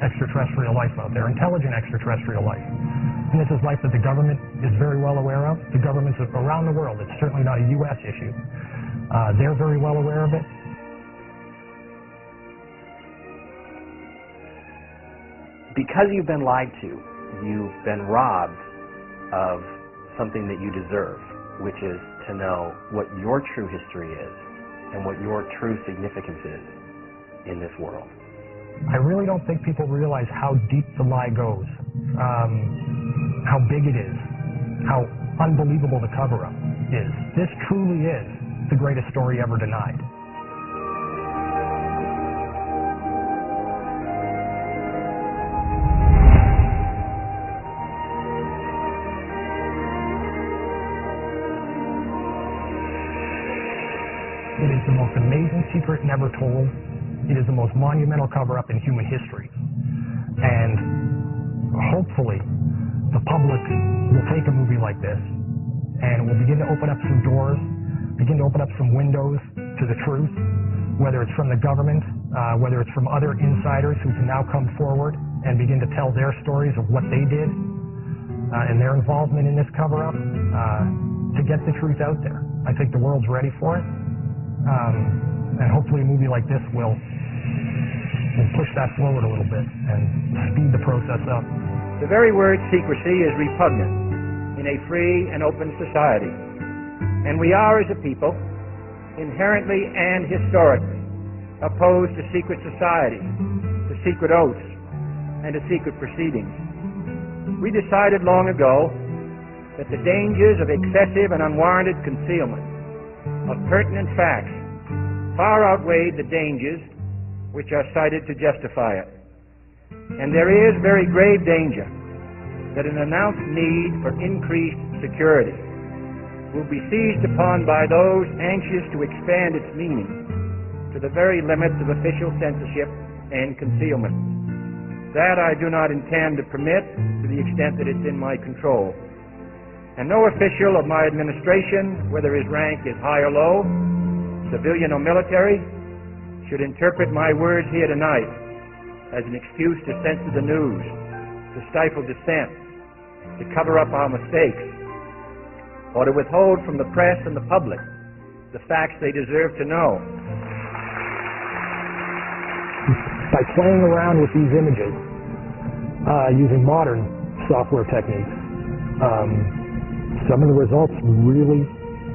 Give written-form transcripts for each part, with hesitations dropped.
extraterrestrial life out there, intelligent extraterrestrial life. And this is life that the government is very well aware of. The governments around the world, it's certainly not a U.S. issue. They're very well aware of it. Because you've been lied to, you've been robbed of something that you deserve, which is to know what your true history is and what your true significance is in this world. I really don't think people realize how deep the lie goes, how big it is, how unbelievable the cover-up is. This truly is the greatest story ever denied. It is the most amazing secret never told. It is the most monumental cover-up in human history. And hopefully, the public will take a movie like this and will begin to open up some doors, begin to open up some windows to the truth, whether it's from the government, whether it's from other insiders who can now come forward and begin to tell their stories of what they did and their involvement in this cover-up to get the truth out there. I think the world's ready for it. And hopefully a movie like this will push that forward a little bit and speed the process up. The very word secrecy is repugnant in a free and open society. And we are, as a people, inherently and historically opposed to secret societies, to secret oaths, and to secret proceedings. We decided long ago that the dangers of excessive and unwarranted concealment of pertinent facts far outweighed the dangers which are cited to justify it. And there is very grave danger that an announced need for increased security will be seized upon by those anxious to expand its meaning to the very limits of official censorship and concealment. That I do not intend to permit to the extent that it's in my control. And no official of my administration, whether his rank is high or low, civilian or military, should interpret my words here tonight as an excuse to censor the news, to stifle dissent, to cover up our mistakes, or to withhold from the press and the public the facts they deserve to know. By playing around with these images, using modern software techniques, some of the results really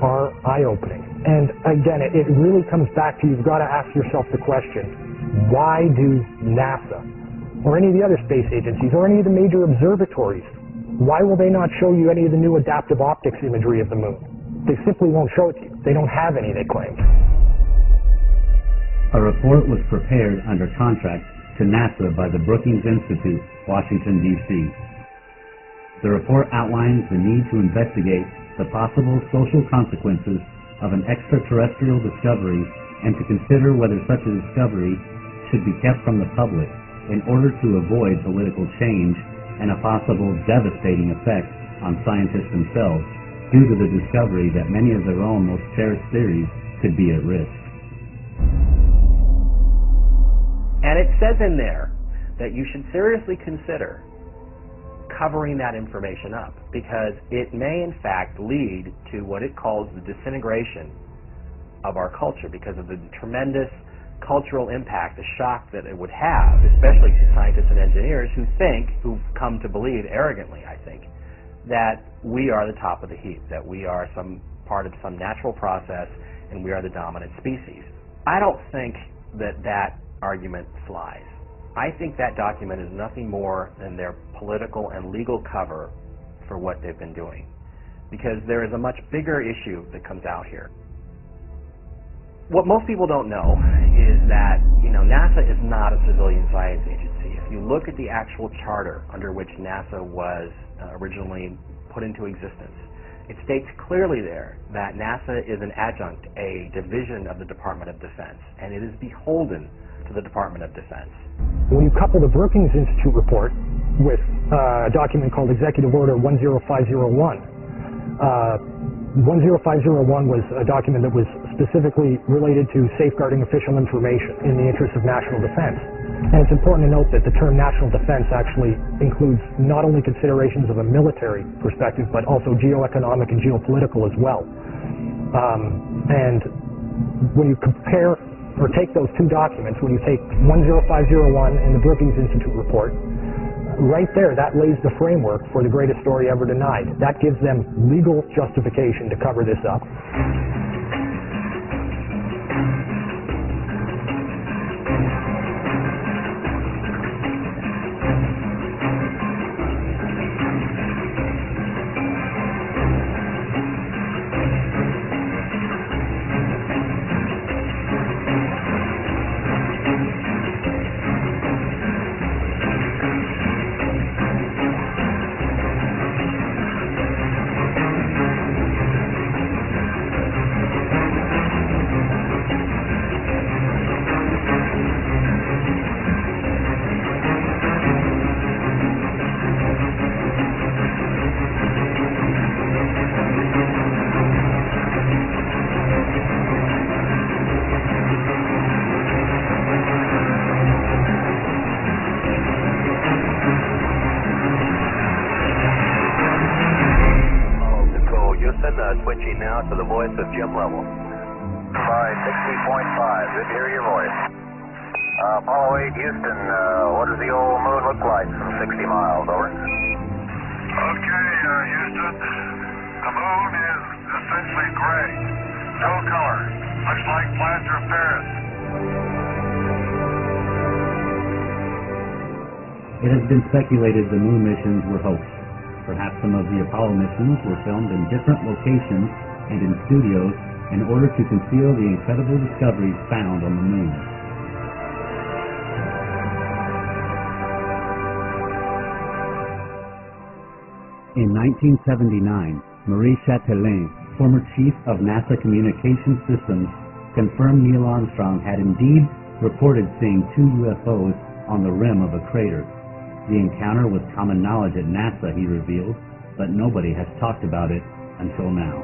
are eye-opening. And again, it really comes back to, you've got to ask yourself the question, why do NASA or any of the other space agencies or any of the major observatories, why will they not show you any of the new adaptive optics imagery of the moon? They simply won't show it to you. They don't have any, they claim. A report was prepared under contract to NASA by the Brookings Institute, Washington, D.C. The report outlines the need to investigate the possible social consequences of an extraterrestrial discovery and to consider whether such a discovery should be kept from the public in order to avoid political change and a possible devastating effect on scientists themselves due to the discovery that many of their own most cherished theories could be at risk. And it says in there that you should seriously consider covering that information up, because it may in fact lead to what it calls the disintegration of our culture because of the tremendous cultural impact, the shock that it would have, especially to scientists and engineers who've come to believe arrogantly, I think, that we are the top of the heap, that we are some part of some natural process and we are the dominant species. I don't think that argument flies. I think that document is nothing more than their political and legal cover for what they've been doing, because there is a much bigger issue that comes out here. What most people don't know is that, NASA is not a civilian science agency. If you look at the actual charter under which NASA was originally put into existence, it states clearly there that NASA is an adjunct, a division of the Department of Defense, and it is beholden to the Department of Defense. When you couple the Brookings Institute report with a document called Executive Order 10501, 10501 was a document that was specifically related to safeguarding official information in the interest of national defense. And it's important to note that the term national defense actually includes not only considerations of a military perspective, but also geoeconomic and geopolitical as well. And when you compare or take those two documents, when you take 10501 and the Brookings Institute report, right there, that lays the framework for the greatest story ever denied. That gives them legal justification to cover this up. Switching now to the voice of Jim Level. 60.5, good to hear your voice. Apollo 8, Houston, what does the old moon look like from 60 miles, over? Okay, Houston, the moon is essentially gray, no color, looks like plaster of Paris. It has been speculated the moon missions were hoaxed. Perhaps some of the Apollo missions were filmed in different locations and in studios in order to conceal the incredible discoveries found on the moon. In 1979, Marie Chatelain, former chief of NASA Communications Systems, confirmed Neil Armstrong had indeed reported seeing two UFOs on the rim of a crater. The encounter was common knowledge at NASA, he revealed, but nobody has talked about it until now.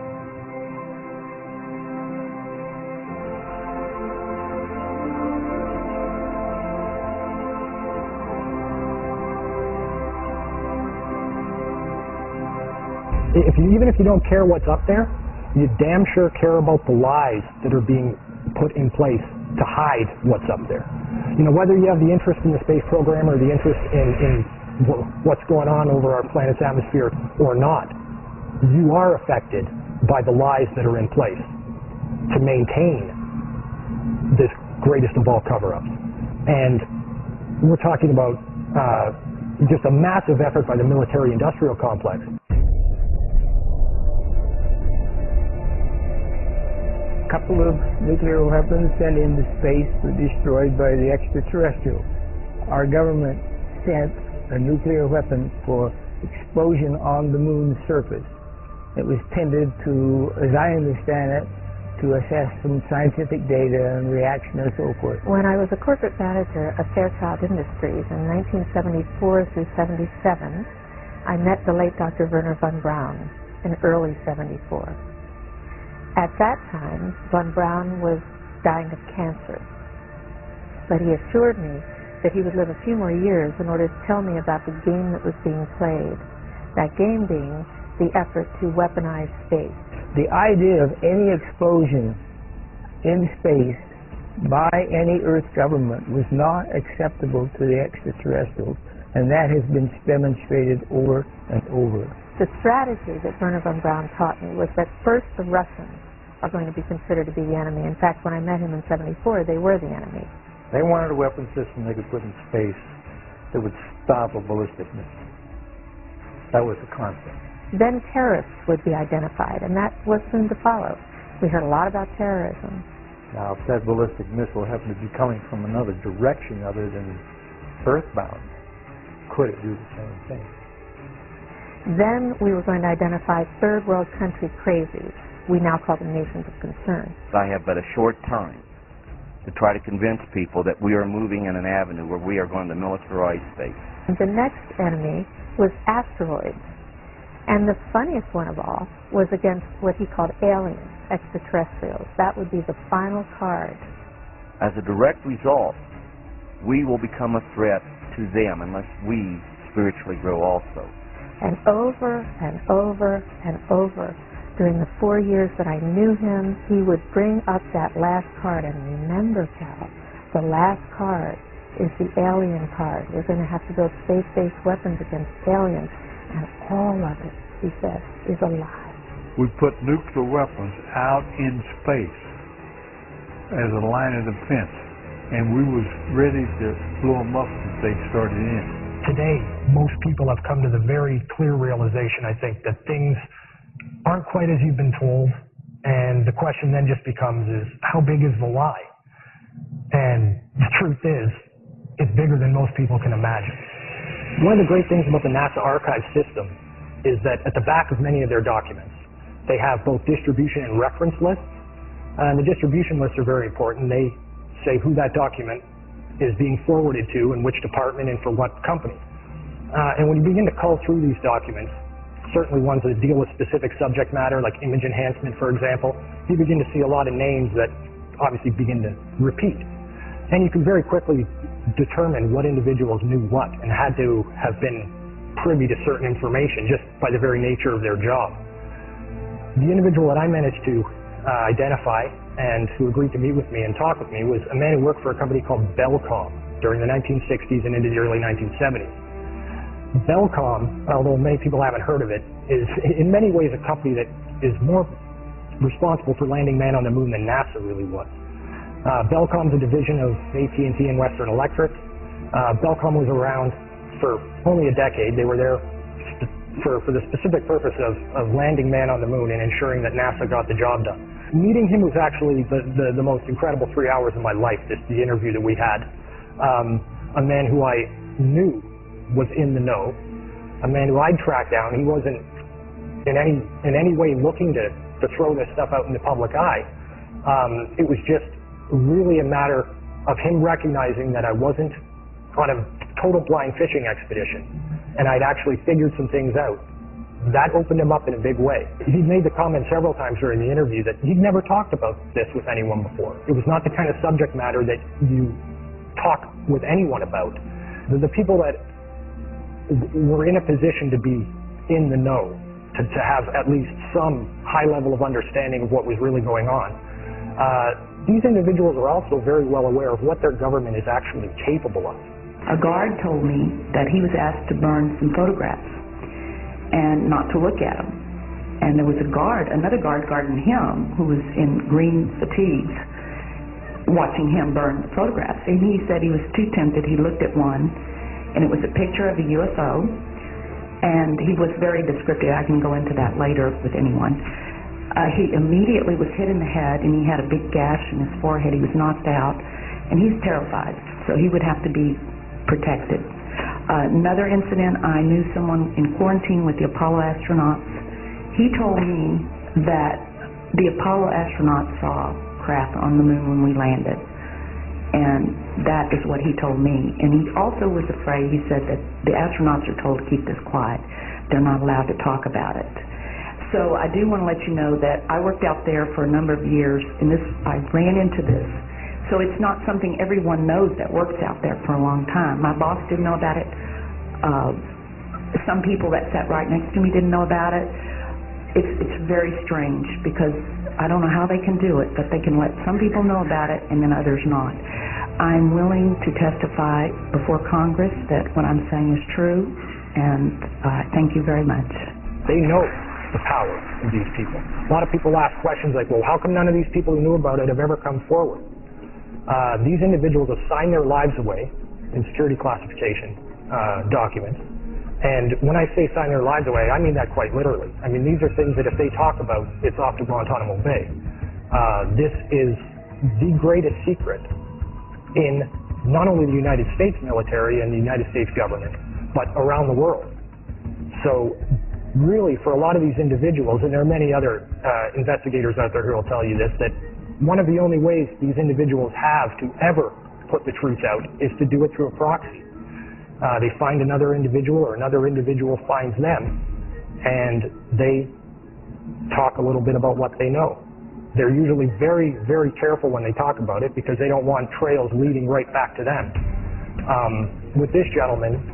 Even if you don't care what's up there, you damn sure care about the lies that are being put in place to hide what's up there. You know, whether you have the interest in the space program or the interest in what's going on over our planet's atmosphere or not, you are affected by the lies that are in place to maintain this greatest of all cover-ups. And we're talking about just a massive effort by the military-industrial complex. A couple of nuclear weapons sent into space were destroyed by the extraterrestrials. Our government sent a nuclear weapon for explosion on the moon's surface. It was tended to, as I understand it, to assess some scientific data and reaction and so forth. When I was a corporate manager of Fairchild Industries in 1974 through 77, I met the late Dr. Werner von Braun in early 74. At that time, von Braun was dying of cancer, but he assured me that he would live a few more years in order to tell me about the game that was being played, that game being the effort to weaponize space. The idea of any explosion in space by any Earth government was not acceptable to the extraterrestrials, and that has been demonstrated over and over. The strategy that Werner von Braun taught me was that first the Russians are going to be considered to be the enemy. In fact, when I met him in 74, they were the enemy. They wanted a weapon system they could put in space that would stop a ballistic missile. That was the concept. Then terrorists would be identified, and that was soon to follow. We heard a lot about terrorism. Now, if that ballistic missile happened to be coming from another direction other than earthbound, could it do the same thing? Then we were going to identify third world country crazies. We now call them nations of concern. I have but a short time to try to convince people that we are moving in an avenue where we are going to militarize space. The next enemy was asteroids. And the funniest one of all was against what he called aliens, extraterrestrials. That would be the final card. As a direct result we will become a threat to them unless we spiritually grow also. And over and over and over, during the 4 years that I knew him, he would bring up that last card. And remember, Cal, the last card is the alien card. We're going to have to build space-based weapons against aliens. And all of it, he said, is a lie. We put nuclear weapons out in space as a line of defense, and we was ready to blow them up if they started in. Today, most people have come to the very clear realization, I think, that things aren't quite as you've been told, and the question then just becomes is, how big is the lie? And the truth is, it's bigger than most people can imagine. One of the great things about the NASA archive system is that at the back of many of their documents, they have both distribution and reference lists. And the distribution lists are very important. They say who that document is being forwarded to and which department and for what company. And when you begin to cull through these documents, certainly ones that deal with specific subject matter, like image enhancement, for example, you begin to see a lot of names that obviously begin to repeat. And you can very quickly determine what individuals knew what and had to have been privy to certain information just by the very nature of their job. The individual that I managed to identify and who agreed to meet with me and talk with me was a man who worked for a company called Belcom during the 1960s and into the early 1970s. Belcom, although many people haven't heard of it, is in many ways a company that is more responsible for landing man on the moon than NASA really was. Belcom's a division of AT&T and Western Electric. Belcom was around for only a decade. They were there for the specific purpose of landing man on the moon and ensuring that NASA got the job done. Meeting him was actually the most incredible 3 hours of my life, the interview that we had. A man who I knew was in the know, a man who I'd tracked down. He wasn't in any way looking to throw this stuff out in the public eye. It was just really a matter of him recognizing that I wasn't on a total blind fishing expedition, and I'd actually figured some things out. That opened him up in a big way. He'd made the comment several times during the interview that he'd never talked about this with anyone before. It was not the kind of subject matter that you talk with anyone about. The people that were in a position to be in the know, to have at least some high level of understanding of what was really going on, these individuals are also very well aware of what their government is actually capable of. A guard told me that he was asked to burn some photographs and not to look at them. And there was another guard guarding him who was in green fatigues watching him burn the photographs. And he said he was too tempted. He looked at one, and it was a picture of a UFO, and he was very descriptive. I can go into that later with anyone. He immediately was hit in the head, and he had a big gash in his forehead. He was knocked out, and he's terrified, so he would have to be protected. Another incident, I knew someone in quarantine with the Apollo astronauts. He told me that the Apollo astronauts saw craft on the moon when we landed, and that is what he told me. And he also was afraid, he said that the astronauts are told to keep this quiet. They're not allowed to talk about it. So I do want to let you know that I worked out there for a number of years, and I ran into this. So it's not something everyone knows that works out there for a long time. My boss didn't know about it. Some people that sat right next to me didn't know about it. It's very strange because I don't know how they can do it, but they can let some people know about it and then others not. I'm willing to testify before Congress that what I'm saying is true, and thank you very much. They know the power of these people. A lot of people ask questions like, well, how come none of these people who knew about it have ever come forward? These individuals have signed their lives away in security classification documents. And when I say sign their lives away, I mean that quite literally. I mean, these are things that if they talk about, it's off to Guantanamo Bay. This is the greatest secret in not only the United States military and the United States government, but around the world. So really, for a lot of these individuals, and there are many other investigators out there who will tell you this, that one of the only ways these individuals have to ever put the truth out is to do it through a proxy. They find another individual, or another individual finds them, and they talk a little bit about what they know. They're usually very, very careful when they talk about it because they don't want trails leading right back to them. With this gentleman,